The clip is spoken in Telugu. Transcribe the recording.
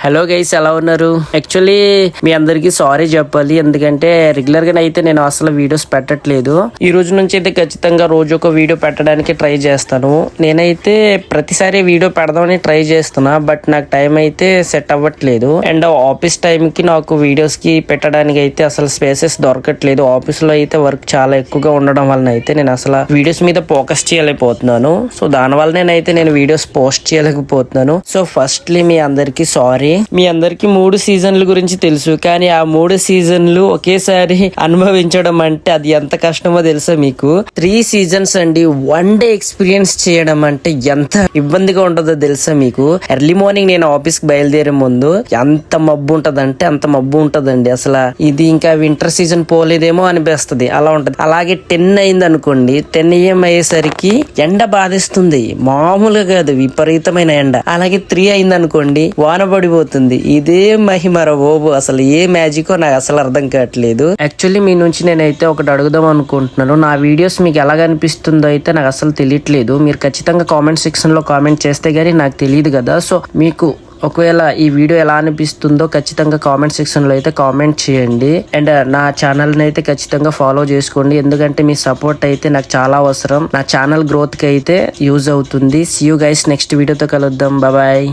హలో గైస్, ఎలా ఉన్నారు? యాక్చువల్లీ మీ అందరికి సారీ చెప్పాలి, ఎందుకంటే రెగ్యులర్ గా అయితే నేను అసలు వీడియోస్ పెట్టట్లేదు. ఈ రోజు నుంచి అయితే ఖచ్చితంగా రోజు ఒక వీడియో పెట్టడానికి ట్రై చేస్తాను. నేనైతే ప్రతిసారి వీడియో పెడదామని ట్రై చేస్తున్నా, బట్ నాకు టైం అయితే సెట్ అవ్వట్లేదు. అండ్ ఆఫీస్ టైం కి నాకు వీడియోస్ కి పెట్టడానికి అయితే అసలు స్పేసెస్ దొరకట్లేదు. ఆఫీస్ లో అయితే వర్క్ చాలా ఎక్కువగా ఉండడం వలన అయితే నేను అసలు వీడియోస్ మీద ఫోకస్ చేయలేకపోతున్నాను. సో దానివల్ల నేను వీడియోస్ పోస్ట్ చేయలేకపోతున్నాను. సో ఫస్ట్లీ మీ అందరికి సారీ. మీ అందరికి 3 సీజన్ల గురించి తెలుసు, కానీ ఆ 3 సీజన్లు ఒకేసారి అనుభవించడం అంటే అది ఎంత కష్టమో తెలుసా మీకు? 3 సీజన్స్ అండి. 1 డే ఎక్స్పీరియన్స్ చేయడం అంటే ఎంత ఇబ్బందిగా ఉంటుందో తెలుసా మీకు? ఎర్లీ మార్నింగ్ నేను ఆఫీస్ కి బయలుదేరే ముందు ఎంత మబ్బు ఉంటదంటే అంత మబ్బు ఉంటదండి. అసలు ఇది ఇంకా వింటర్ సీజన్ పోలేదేమో అనిపిస్తుంది, అలా ఉంటది. అలాగే 10 అయింది అనుకోండి, 10 AM అయ్యేసరికి ఎండ బాధిస్తుంది, మామూలుగా కాదు, విపరీతమైన ఎండ. అలాగే 3 అయింది అనుకోండి, వాన పడిపోతుంది. ఇదే మహిమర బాబు, అసలు ఏ మ్యాజికో నాకు అసలు అర్థం కావట్లేదు. యాక్చువల్లీ మీ నుంచి నేనైతే ఒకటి అడుగుదాం అనుకుంటున్నాను. నా వీడియోస్ మీకు ఎలా అనిపిస్తుందో అయితే నాకు అసలు తెలియట్లేదు. మీరు ఖచ్చితంగా కామెంట్ సెక్షన్ లో కామెంట్ చేస్తే గానీ నాకు తెలియదు కదా. సో మీకు ఒకవేళ ఈ వీడియో ఎలా అనిపిస్తుందో ఖచ్చితంగా కామెంట్ సెక్షన్ లో అయితే కామెంట్ చేయండి. అండ్ నా ఛానల్ ని అయితే ఖచ్చితంగా ఫాలో చేసుకోండి, ఎందుకంటే మీ సపోర్ట్ అయితే నాకు చాలా అవసరం. నా ఛానల్ గ్రోత్ కి అయితే యూజ్ అవుతుంది. సీ యూ గైస్, నెక్స్ట్ వీడియోతో కలుద్దాం. బాయ్.